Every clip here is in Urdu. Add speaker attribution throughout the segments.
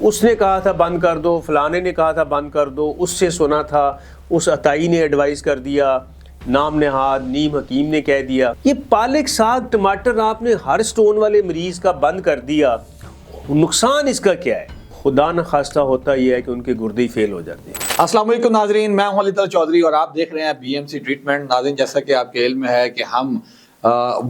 Speaker 1: اس نے کہا تھا بند کر دو، فلانے نے کہا تھا بند کر دو، اس سے سنا تھا، اس عطائی نے ایڈوائز کر دیا، نام نہاد نیم حکیم نے کہہ دیا۔ یہ پالک ساگ ٹماٹر آپ نے ہر سٹون والے مریض کا بند کر دیا، نقصان اس کا کیا ہے؟ خدا نخواستہ ہوتا یہ ہے کہ ان کے گردے ہی فیل ہو جاتے ہیں۔
Speaker 2: السلام علیکم ناظرین، میں ہوں علی طلعت چودھری اور آپ دیکھ رہے ہیں بی ایم سی ٹریٹمنٹ۔ ناظرین، جیسا کہ آپ کے علم میں ہے کہ ہم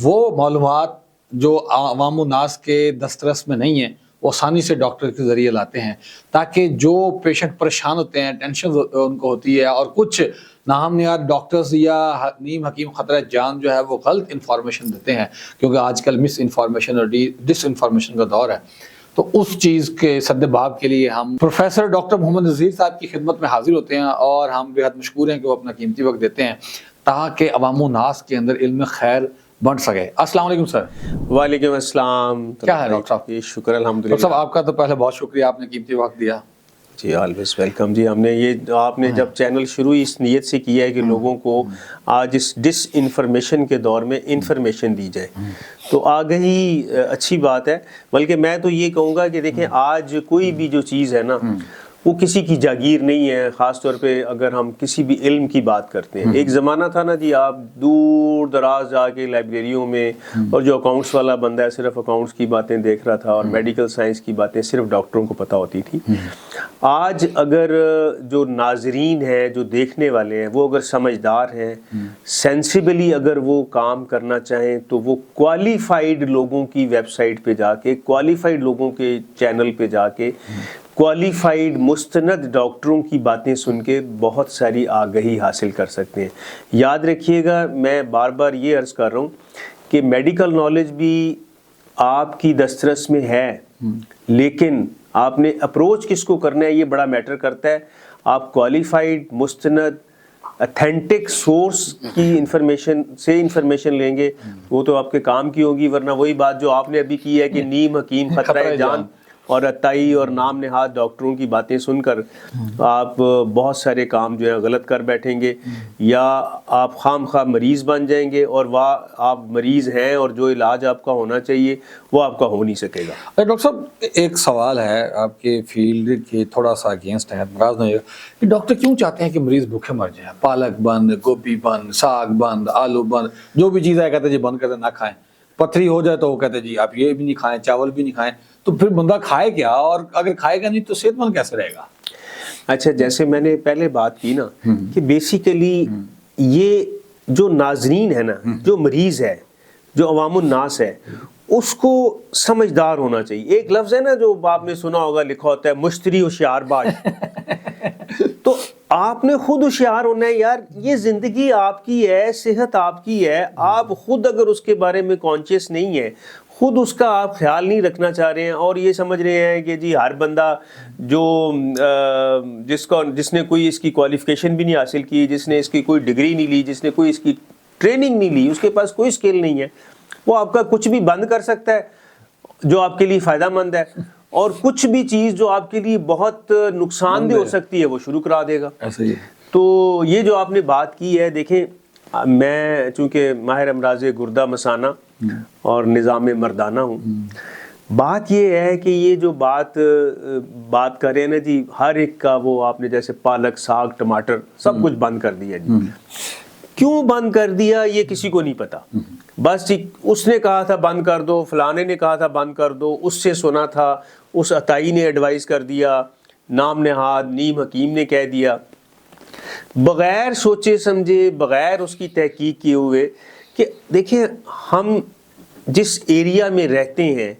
Speaker 2: وہ معلومات جو عوام الناس کے دسترس میں نہیں ہیں وہ آسانی سے ڈاکٹر کے ذریعے لاتے ہیں، تاکہ جو پیشنٹ پریشان ہوتے ہیں، ٹینشن ان کو ہوتی ہے، اور کچھ ناہم نہاد ڈاکٹرز یا نیم حکیم خطرہ جان جو ہے وہ غلط انفارمیشن دیتے ہیں، کیونکہ آج کل مس انفارمیشن اور ڈس انفارمیشن کا دور ہے۔ تو اس چیز کے سد باب کے لیے ہم پروفیسر ڈاکٹر محمد نذیر صاحب کی خدمت میں حاضر ہوتے ہیں، اور ہم بے حد مشکور ہیں کہ وہ اپنا قیمتی وقت دیتے ہیں تاکہ عوام الناس کے اندر علم خیر بڑھ سکے۔ السلام علیکم سر۔
Speaker 1: وعلیکم السلام۔
Speaker 2: کیا ہے ڈاکٹر صاحب؟
Speaker 1: شکر الحمدللہ۔
Speaker 2: ڈاکٹر صاحب آپ کا تو پہلے بہت شکریہ، آپ نے قیمتی وقت دیا۔
Speaker 1: جی آلویز ویلکم۔ جی ہم نے یہ آپ نے جب چینل شروع اس نیت سے کیا ہے کہ لوگوں کو آج اس ڈس انفارمیشن کے دور میں انفارمیشن دی جائے، تو آگہی اچھی بات ہے۔ بلکہ میں تو یہ کہوں گا کہ دیکھیں، آج کوئی بھی جو چیز ہے نا وہ کسی کی جاگیر نہیں ہے، خاص طور پہ اگر ہم کسی بھی علم کی بات کرتے ہیں۔ ایک زمانہ تھا نا جی، آپ دور دراز جا کے لائبریریوں میں، اور جو اکاؤنٹس والا بندہ ہے صرف اکاؤنٹس کی باتیں دیکھ رہا تھا، اور میڈیکل سائنس کی باتیں صرف ڈاکٹروں کو پتہ ہوتی تھی۔ آج اگر جو ناظرین ہیں، جو دیکھنے والے ہیں، وہ اگر سمجھدار ہیں، سینسیبلی اگر وہ کام کرنا چاہیں، تو وہ کوالیفائڈ لوگوں کی ویب سائٹ پہ جا کے، کوالیفائڈ لوگوں کے چینل پہ جا کے، کوالیفائڈ مستند ڈاکٹروں کی باتیں سن کے بہت ساری آگہی حاصل کر سکتے ہیں۔ یاد رکھیے گا، میں بار بار یہ عرض کر رہا ہوں کہ میڈیکل نالج بھی آپ کی دسترس میں ہے، لیکن آپ نے اپروچ کس کو کرنا ہے یہ بڑا میٹر کرتا ہے۔ آپ کوالیفائڈ مستند اتھینٹک سورس کی انفارمیشن لیں گے، وہ تو آپ کے کام کی ہوگی، ورنہ وہی بات جو آپ نے ابھی کی ہے کہ نیم حکیم خطرہ جان اور عطائی اور نام نہاد ڈاکٹروں کی باتیں سن کر آپ بہت سارے کام جو ہے غلط کر بیٹھیں گے، یا آپ خام خواہ مریض بن جائیں گے، اور وہ آپ مریض ہیں اور جو علاج آپ کا ہونا چاہیے وہ آپ کا ہو نہیں سکے گا۔
Speaker 2: ڈاکٹر صاحب، ایک سوال ہے آپ کے فیلڈ کے تھوڑا سا اگینسٹ ہے، ناراض نہیں ہوگا کہ ڈاکٹر کیوں چاہتے ہیں کہ مریض بھوکے مر جائیں؟ پالک بند، گوبھی بند، ساگ بند، آلو بند، جو بھی چیز ہے کہتے ہیں جی بند کرتے، نہ کھائیں۔ پتھری ہو جائے تو وہ کہتے ہیں جی آپ یہ بھی نہیں کھائیں، چاول بھی نہیں کھائیں۔ تو پھر بندہ کھائے کیا، اور اگر کھائے گا نہیں تو صحت مند کیسے رہے گا؟
Speaker 1: اچھا، جیسے میں نے پہلے بات کی نا کہ بیسیکلی یہ جو ناظرین ہے نا، جو مریض ہے، جو عوام الناس ہے، اس کو سمجھدار ہونا چاہیے۔ ایک لفظ ہے نا جو آپ نے سنا ہوگا، لکھا ہوتا ہے مشتری ہوشیار باش۔ تو آپ نے خود ہوشیار ہونا ہے یار، یہ زندگی آپ کی ہے، صحت آپ کی ہے، آپ خود اگر اس کے بارے میں کانشیس نہیں ہے، خود اس کا آپ خیال نہیں رکھنا چاہ رہے ہیں، اور یہ سمجھ رہے ہیں کہ جی ہر بندہ جو جس نے کوئی اس کی کوالیفیکیشن بھی نہیں حاصل کی، جس نے اس کی کوئی ڈگری نہیں لی، جس نے کوئی اس کی ٹریننگ نہیں لی، اس کے پاس کوئی اسکل نہیں ہے، وہ آپ کا کچھ بھی بند کر سکتا ہے جو آپ کے لیے فائدہ مند ہے، اور کچھ بھی چیز جو آپ کے لیے بہت نقصان دہ ہو سکتی ہے وہ شروع کرا دے گا۔
Speaker 2: ایسے ہی
Speaker 1: تو یہ جو آپ نے بات کی ہے، دیکھیں میں چونکہ ماہر امراض گردہ مثانہ اور نظام مردانہ ہوں، بات یہ ہے کہ یہ جو بات کر رہے ہیں نا جی، ہر ایک کا وہ آپ نے جیسے پالک ساگ ٹماٹر سب کچھ بند کر دیا جی۔ کیوں بند کر دیا یہ کسی کو نہیں پتا، بس اس نے کہا تھا بند کر دو، فلانے نے کہا تھا بند کر دو، اس سے سنا تھا، اس عطائی نے ایڈوائز کر دیا، نام نہاد نیم حکیم نے کہہ دیا، بغیر سوچے سمجھے، بغیر اس کی تحقیق کیے ہوئے۔ کہ دیکھیں، ہم جس ایریا میں رہتے ہیں،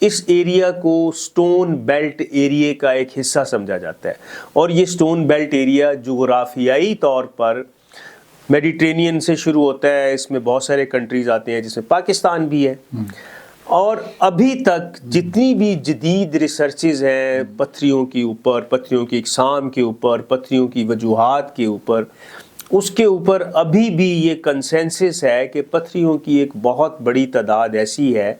Speaker 1: اس ایریا کو سٹون بیلٹ ایریا کا ایک حصہ سمجھا جاتا ہے، اور یہ سٹون بیلٹ ایریا جغرافیائی طور پر میڈیٹرینین سے شروع ہوتا ہے، اس میں بہت سارے کنٹریز آتے ہیں جس میں پاکستان بھی ہے، اور ابھی تک جتنی بھی جدید ریسرچز ہیں پتھریوں کے اوپر، پتھریوں کی اقسام کے اوپر، پتھریوں کی وجوہات کے اوپر، اس کے اوپر ابھی بھی یہ کنسنسس ہے کہ پتھریوں کی ایک بہت بڑی تعداد ایسی ہے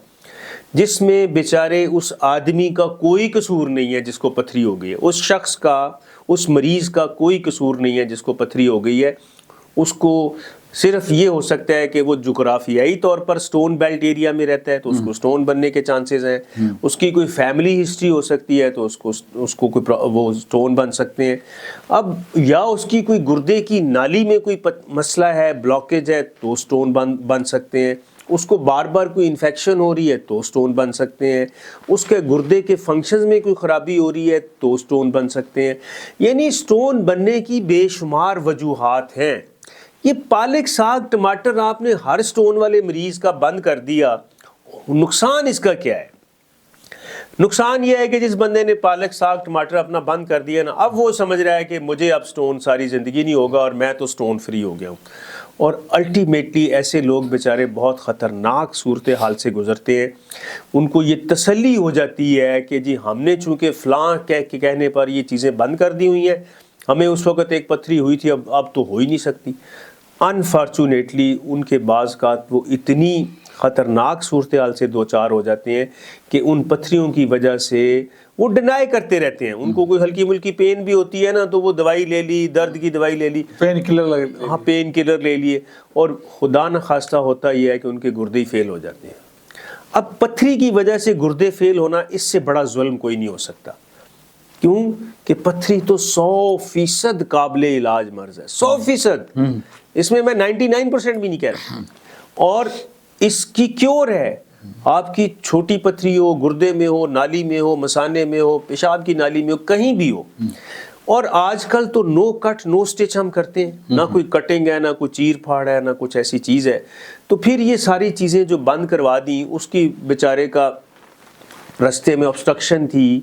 Speaker 1: جس میں بیچارے اس آدمی کا کوئی قصور نہیں ہے جس کو پتھری ہو گئی ہے، اس شخص کا، اس مریض کا کوئی قصور نہیں ہے جس کو پتھری ہو گئی ہے، اس کو صرف یہ ہو سکتا ہے کہ وہ جغرافیائی طور پر سٹون بیلٹ ایریا میں رہتا ہے تو اس کو سٹون بننے کے چانسز ہیں، اس کی کوئی فیملی ہسٹری ہو سکتی ہے تو اس کو کوئی وہ سٹون بن سکتے ہیں، اب یا اس کی کوئی گردے کی نالی میں کوئی مسئلہ ہے، بلاکیج ہے تو سٹون بن سکتے ہیں، اس کو بار بار کوئی انفیکشن ہو رہی ہے تو سٹون بن سکتے ہیں، اس کے گردے کے فنکشنز میں کوئی خرابی ہو رہی ہے تو سٹون بن سکتے ہیں، یعنی سٹون بننے کی بے شمار وجوہات ہیں۔ یہ پالک ساگ ٹماٹر آپ نے ہر سٹون والے مریض کا بند کر دیا، نقصان اس کا کیا ہے؟ نقصان یہ ہے کہ جس بندے نے پالک ساگ ٹماٹر اپنا بند کر دیا نا، اب وہ سمجھ رہا ہے کہ مجھے اب سٹون ساری زندگی نہیں ہوگا اور میں تو سٹون فری ہو گیا ہوں، اور الٹیمیٹلی ایسے لوگ بیچارے بہت خطرناک صورتحال سے گزرتے ہیں۔ ان کو یہ تسلی ہو جاتی ہے کہ جی ہم نے چونکہ فلاں کہنے پر یہ چیزیں بند کر دی ہوئی ہیں، ہمیں اس وقت ایک پتھری ہوئی تھی اب تو ہو ہی نہیں سکتی۔ انفارچونیٹلی ان کے بعض کا وہ اتنی خطرناک صورتحال سے دوچار ہو جاتے ہیں کہ ان پتھریوں کی وجہ سے وہ ڈینائی کرتے رہتے ہیں، ان کو کوئی ہلکی ملکی پین بھی ہوتی ہے نا تو وہ دوائی لے لی، درد کی دوائی لے لی،
Speaker 2: پین کلر
Speaker 1: ہاں پین کلر لے لیے، اور خدا نخواستہ ہوتا یہ ہے کہ ان کے گردے ہی فیل ہو جاتے ہیں۔ اب پتھری کی وجہ سے گردے فیل ہونا اس سے بڑا ظلم کوئی نہیں ہو سکتا، کیوں کہ پتھری تو 100% قابل علاج مرض ہے، 100%، اس میں 99% بھی نہیں کہہ رہا، اور اس کی کیور ہے، آپ کی چھوٹی پتھری ہو، گردے میں ہو، نالی میں ہو، مثانے میں ہو، پیشاب کی نالی میں ہو، کہیں بھی ہو، اور آج کل تو نو کٹ نو سٹچ ہم کرتے ہیں، نہ کوئی کٹنگ ہے، نہ کوئی چیر پھاڑ ہے، نہ کچھ ایسی چیز ہے، تو پھر یہ ساری چیزیں جو بند کروا دیں، اس کی بیچارے کا رستے میں obstruction تھی،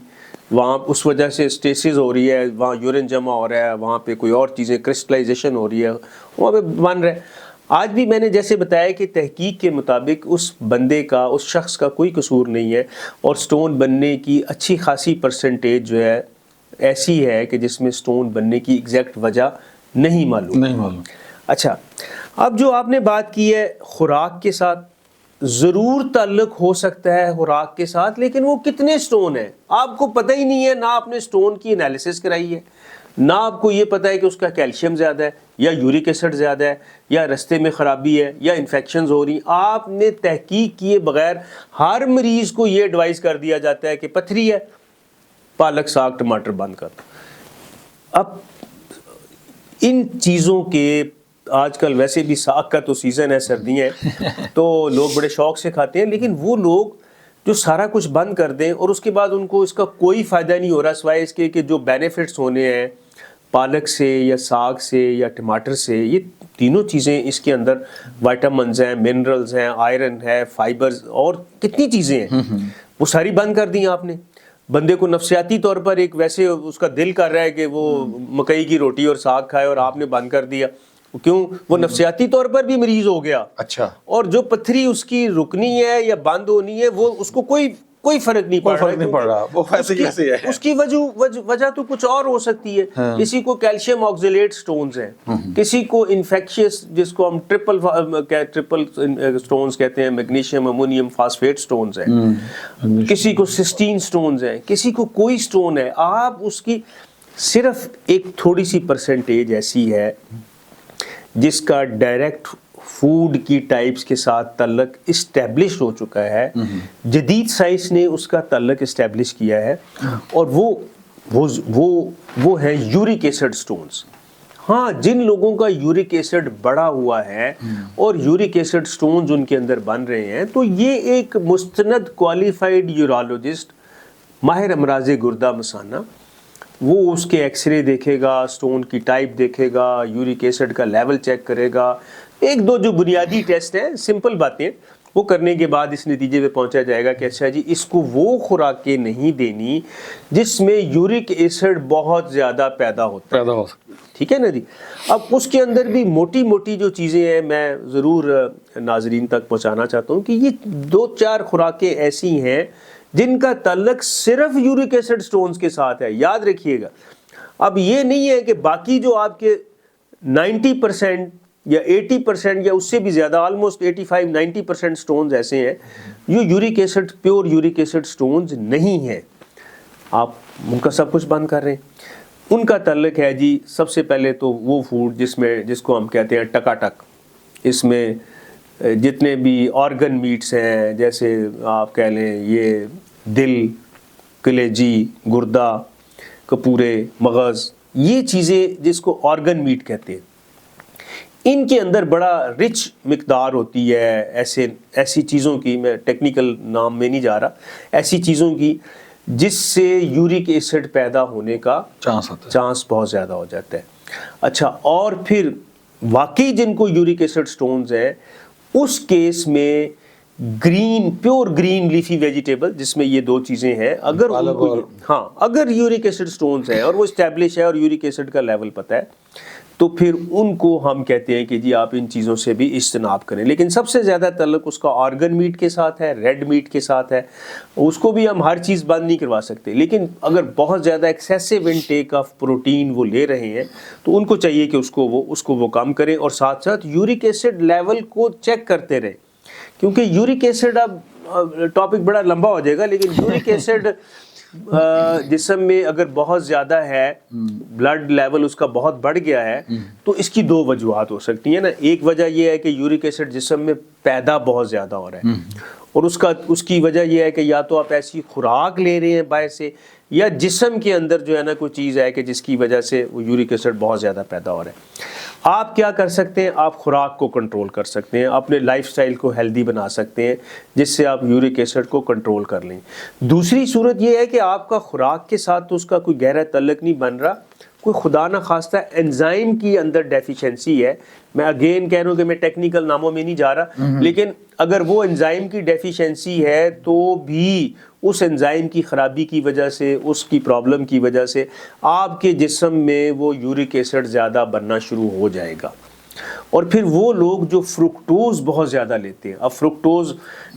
Speaker 1: وہاں اس وجہ سے اسٹیسز ہو رہی ہے، وہاں یورین جمع ہو رہا ہے، وہاں پہ کوئی اور چیزیں کرسٹلائزیشن ہو رہی ہے، وہاں پہ بن رہا ہے۔ آج بھی میں نے جیسے بتایا کہ تحقیق کے مطابق اس بندے کا، اس شخص کا کوئی قصور نہیں ہے، اور سٹون بننے کی اچھی خاصی پرسنٹیج جو ہے ایسی ہے کہ جس میں سٹون بننے کی ایگزیکٹ وجہ نہیں معلوم۔ اچھا، اب جو آپ نے بات کی ہے خوراک کے ساتھ، ضرور تعلق ہو سکتا ہے خوراک کے ساتھ، لیکن وہ کتنے سٹون ہیں آپ کو پتہ ہی نہیں ہے، نہ آپ نے سٹون کی انالیسس کرائی ہے، نہ آپ کو یہ پتہ ہے کہ اس کا کیلشیم زیادہ ہے یا یورک ایسڈ زیادہ ہے یا رستے میں خرابی ہے یا انفیکشنز ہو رہی، آپ نے تحقیق کیے بغیر ہر مریض کو یہ ایڈوائز کر دیا جاتا ہے کہ پتھری ہے، پالک ساگ ٹماٹر بند کر دو۔ اب ان چیزوں کے آج کل ویسے بھی ساگ کا تو سیزن ہے، سردیاں ہیں تو لوگ بڑے شوق سے کھاتے ہیں، لیکن وہ لوگ جو سارا کچھ بند کر دیں اور اس کے بعد ان کو اس کا کوئی فائدہ نہیں ہو رہا سوائے اس کے کہ جو بینیفٹس ہونے ہیں پالک سے یا ساگ سے یا ٹماٹر سے، یہ تینوں چیزیں اس کے اندر وائٹامنز ہیں، منرلز ہیں، آئرن ہے، فائبرز اور کتنی چیزیں ہیں، وہ ساری بند کر دی آپ نے۔ بندے کو نفسیاتی طور پر ایک ویسے اس کا دل کر رہا ہے کہ وہ مکئی کی روٹی اور ساگ کھائے اور آپ نے بند کر دیا، کیوں؟ وہ نفسیاتی طور پر بھی مریض ہو گیا۔
Speaker 2: اچھا،
Speaker 1: اور جو پتھری اس کی رکنی ہے یا بند ہونی ہے وہ اس کو کوئی فرق نہیں پڑ رہا،
Speaker 2: وہ ویسے کیسے ہے؟
Speaker 1: اس کی وجہ تو کچھ اور ہو سکتی ہے، کسی کو کیلشیم آکزیلیٹ سٹونز ہیں، کسی کو انفیکشیس جس کو ہم ٹرپل سٹونز کہتے ہیں، میگنیشیم امونیم فاسفیٹ سٹونز ہیں، کسی کو سسٹین سٹونز ہیں، کسی کو کوئی سٹون ہے۔ آپ اس کی صرف ایک تھوڑی سی پرسنٹیج ایسی ہے جس کا ڈائریکٹ فوڈ کی ٹائپس کے ساتھ تعلق اسٹیبلش ہو چکا ہے، جدید سائنس نے اس کا تعلق اسٹیبلش کیا ہے، اور وہ ہے یورک ایسڈ سٹونز۔ ہاں، جن لوگوں کا یورک ایسڈ بڑا ہوا ہے اور یورک ایسڈ سٹونز ان کے اندر بن رہے ہیں، تو یہ ایک مستند کوالیفائڈ یورولوجسٹ، ماہر امراض گردہ مثانہ، وہ اس کے ایکس رے دیکھے گا، سٹون کی ٹائپ دیکھے گا، یورک ایسڈ کا لیول چیک کرے گا، ایک دو جو بنیادی ٹیسٹ ہیں، سمپل باتیں، وہ کرنے کے بعد اس نتیجے پہ پہنچا جائے گا کہ اچھا جی اس کو وہ خوراکیں نہیں دینی جس میں یورک ایسڈ بہت زیادہ پیدا ہوتا ہے، ٹھیک ہے نا جی۔ اب اس کے اندر بھی موٹی موٹی جو چیزیں ہیں میں ضرور ناظرین تک پہنچانا چاہتا ہوں کہ یہ 2-4 خوراکیں ایسی ہیں جن کا تعلق صرف یورک ایسڈ سٹونز کے ساتھ ہے، یاد رکھیے گا۔ اب یہ نہیں ہے کہ باقی جو آپ کے 90% یا 80% یا اس سے بھی زیادہ، آلموسٹ 85-90% سٹونز ایسے ہیں جو uric acid, pure uric acid stones نہیں ہیں، آپ ان کا سب کچھ بند کر رہے ہیں۔ ان کا تعلق ہے جی سب سے پہلے تو وہ فوڈ جس کو ہم کہتے ہیں ٹکا ٹک، اس میں جتنے بھی آرگن میٹس ہیں، جیسے آپ کہہ لیں یہ دل، کلیجی، گردہ، کپورے، مغز، یہ چیزیں جس کو آرگن میٹ کہتے ہیں، ان کے اندر بڑا رچ مقدار ہوتی ہے ایسی چیزوں کی، میں ٹیکنیکل نام میں نہیں جا رہا، ایسی چیزوں کی جس سے یورک ایسڈ پیدا ہونے کا چانس بہت زیادہ ہو جاتا ہے۔ اچھا، اور پھر واقعی جن کو یورک ایسڈ سٹونز ہے، اس کیس میں پیور گرین لیفی ویجیٹیبل، جس میں یہ دو چیزیں ہیں، اگر ان کو اگر یورک ایسڈ سٹونز ہے اور وہ اسٹیبلش ہے اور یورک ایسڈ کا لیول پتہ ہے، تو پھر ان کو ہم کہتے ہیں کہ جی آپ ان چیزوں سے بھی اجتناب کریں۔ لیکن سب سے زیادہ تعلق اس کا آرگن میٹ کے ساتھ ہے، ریڈ میٹ کے ساتھ ہے۔ اس کو بھی ہم ہر چیز بند نہیں کروا سکتے، لیکن اگر بہت زیادہ ایکسیسو انٹیک آف پروٹین وہ لے رہے ہیں تو ان کو چاہیے کہ اس کو وہ کم کریں، اور ساتھ ساتھ یورک ایسڈ لیول کو چیک کرتے رہیں، کیونکہ یورک ایسڈ، اب ٹاپک بڑا لمبا ہو جائے گا، لیکن یورک ایسڈ جسم میں اگر بہت زیادہ ہے، بلڈ لیول اس کا بہت بڑھ گیا ہے، تو اس کی دو وجوہات ہو سکتی ہیں نا۔ ایک وجہ یہ ہے کہ یورک ایسڈ جسم میں پیدا بہت زیادہ ہو رہا ہے، اور اس کی وجہ یہ ہے کہ یا تو آپ ایسی خوراک لے رہے ہیں باہر سے، یا جسم کے اندر جو ہے نا کوئی چیز ہے کہ جس کی وجہ سے وہ یورک ایسڈ بہت زیادہ پیدا ہو رہا ہے۔ آپ کیا کر سکتے ہیں؟ آپ خوراک کو کنٹرول کر سکتے ہیں، اپنے لائف سٹائل کو ہیلدی بنا سکتے ہیں، جس سے آپ یورک ایسڈ کو کنٹرول کر لیں۔ دوسری صورت یہ ہے کہ آپ کا خوراک کے ساتھ تو اس کا کوئی گہرا تعلق نہیں بن رہا، کوئی خدا نہ خواستہ انزائم کی اندر ڈیفیشنسی ہے۔ میں اگین کہہ رہا ہوں کہ میں ٹیکنیکل ناموں میں نہیں جا رہا، لیکن اگر وہ انزائم کی ڈیفیشنسی ہے تو بھی اس انزائم کی خرابی کی وجہ سے، اس کی پرابلم کی وجہ سے آپ کے جسم میں وہ یورک ایسڈ زیادہ بننا شروع ہو جائے گا۔ اور پھر وہ لوگ جو فرکٹوز بہت زیادہ لیتے ہیں، اب فرکٹوز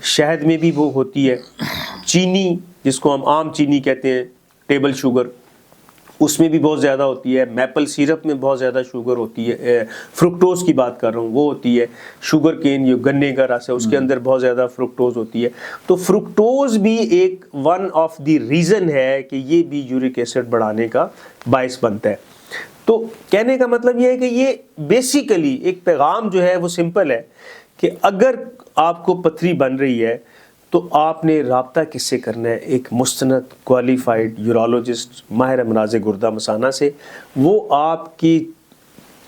Speaker 1: شہد میں بھی وہ ہوتی ہے، چینی جس کو ہم عام چینی کہتے ہیں، ٹیبل شوگر، اس میں بھی بہت زیادہ ہوتی ہے، میپل سیرپ میں بہت زیادہ شوگر ہوتی ہے، فرکٹوز کی بات کر رہا ہوں، وہ ہوتی ہے، شوگر کین جو گنے کا رس ہے اس کے اندر بہت زیادہ فرکٹوز ہوتی ہے۔ تو فرکٹوز بھی ایک ون آف دی ریزن ہے کہ یہ بھی یورک ایسڈ بڑھانے کا باعث بنتا ہے۔ تو کہنے کا مطلب یہ ہے کہ یہ بیسیکلی ایک پیغام جو ہے وہ سمپل ہے کہ اگر آپ کو پتھری بن رہی ہے تو آپ نے رابطہ کس سے کرنا ہے؟ ایک مستند کوالیفائڈ یورولوجسٹ، ماہر امراض گردہ مثانہ سے۔ وہ آپ کی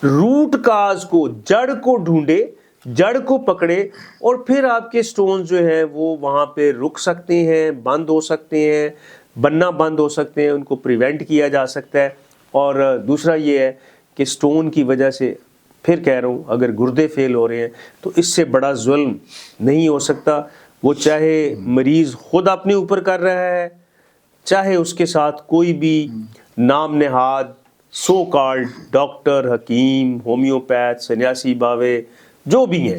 Speaker 1: روٹ کاز کو، جڑ کو ڈھونڈے، جڑ کو پکڑے، اور پھر آپ کے سٹونز جو ہیں وہ وہاں پہ رک سکتے ہیں، بند ہو سکتے ہیں، بننا بند ہو سکتے ہیں، ان کو پریونٹ کیا جا سکتا ہے۔ اور دوسرا یہ ہے کہ سٹون کی وجہ سے، پھر کہہ رہا ہوں، اگر گردے فیل ہو رہے ہیں تو اس سے بڑا ظلم نہیں ہو سکتا، وہ چاہے مریض خود اپنے اوپر کر رہا ہے، چاہے اس کے ساتھ کوئی بھی نام نہاد سو کالڈ ڈاکٹر، حکیم، ہومیوپیتھ، سنیاسی باوے جو بھی ہیں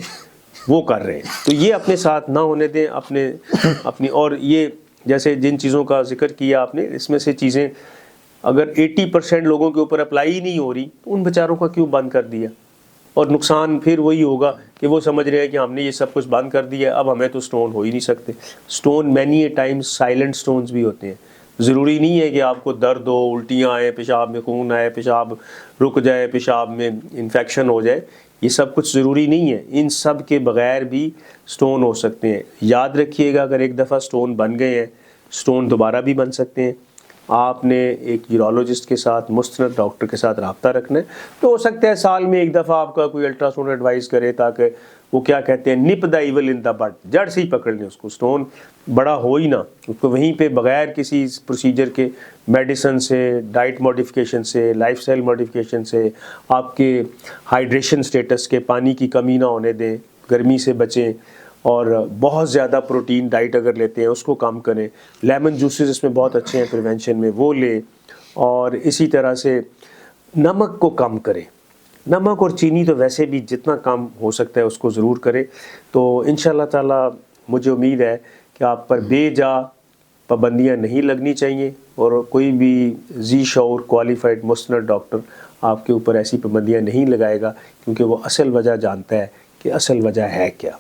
Speaker 1: وہ کر رہے ہیں۔ تو یہ اپنے ساتھ نہ ہونے دیں اپنی اور یہ جیسے جن چیزوں کا ذکر کیا آپ نے، اس میں سے چیزیں اگر 80% لوگوں کے اوپر اپلائی ہی نہیں ہو رہی تو ان بیچاروں کا کیوں بند کر دیا؟ اور نقصان پھر وہی ہوگا کہ وہ سمجھ رہے ہیں کہ ہم نے یہ سب کچھ بند کر دیا، اب ہمیں تو سٹون ہو ہی نہیں سکتے۔ Stone many a Times silent stones بھی ہوتے ہیں۔ ضروری نہیں ہے کہ آپ کو درد ہو، الٹیاں آئیں، پیشاب میں خون آئے، پیشاب رک جائے، پیشاب میں انفیکشن ہو جائے، یہ سب کچھ ضروری نہیں ہے۔ ان سب کے بغیر بھی سٹون ہو سکتے ہیں۔ یاد رکھیے گا، اگر ایک دفعہ سٹون بن گئے ہیں، سٹون دوبارہ بھی بن سکتے ہیں۔ آپ نے ایک یورولوجسٹ کے ساتھ، مستند ڈاکٹر کے ساتھ رابطہ رکھنا ہے۔ تو ہو سکتا ہے سال میں ایک دفعہ آپ کا کوئی الٹرا ساؤنڈ ایڈوائز کرے، تاکہ وہ کیا کہتے ہیں، نپ دا ایول ان دا بڈ، جڑ سے ہی پکڑ لیں اس کو، سٹون بڑا ہو ہی نہ، اس کو وہیں پہ بغیر کسی پروسیجر کے، میڈیسن سے، ڈائٹ موڈیفیکیشن سے، لائف سٹائل موڈیفیکیشن سے، آپ کے ہائیڈریشن سٹیٹس کے، پانی کی کمی نہ ہونے دیں، گرمی سے بچیں، اور بہت زیادہ پروٹین ڈائٹ اگر لیتے ہیں اس کو کم کریں۔ لیمن جوسز اس میں بہت اچھے ہیں پریونشن میں، وہ لیں۔ اور اسی طرح سے نمک کو کم کریں، نمک اور چینی تو ویسے بھی جتنا کم ہو سکتا ہے اس کو ضرور کریں۔ تو انشاءاللہ تعالی مجھے امید ہے کہ آپ پر بے جا پابندیاں نہیں لگنی چاہیے، اور کوئی بھی ذی شعور کوالیفائڈ مستند ڈاکٹر آپ کے اوپر ایسی پابندیاں نہیں لگائے گا، کیونکہ وہ اصل وجہ جانتا ہے کہ اصل وجہ ہے کیا۔